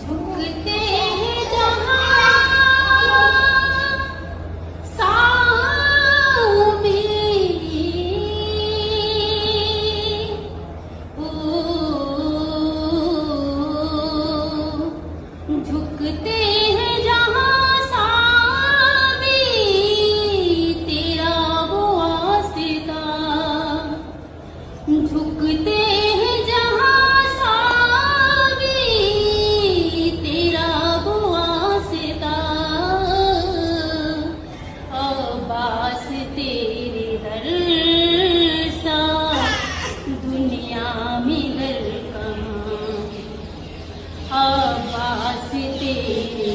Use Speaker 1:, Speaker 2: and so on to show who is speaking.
Speaker 1: झुकते हैं जहाँ सामने, ओ झुकते हैं जहाँ सामने, तेरा वो वास्ता। झुकते हैं जहाँ सामने, तेरा वो वास्ता। अब्बास तेरे दर सा दुनिया में दर कहाँ। अब्बास तेरे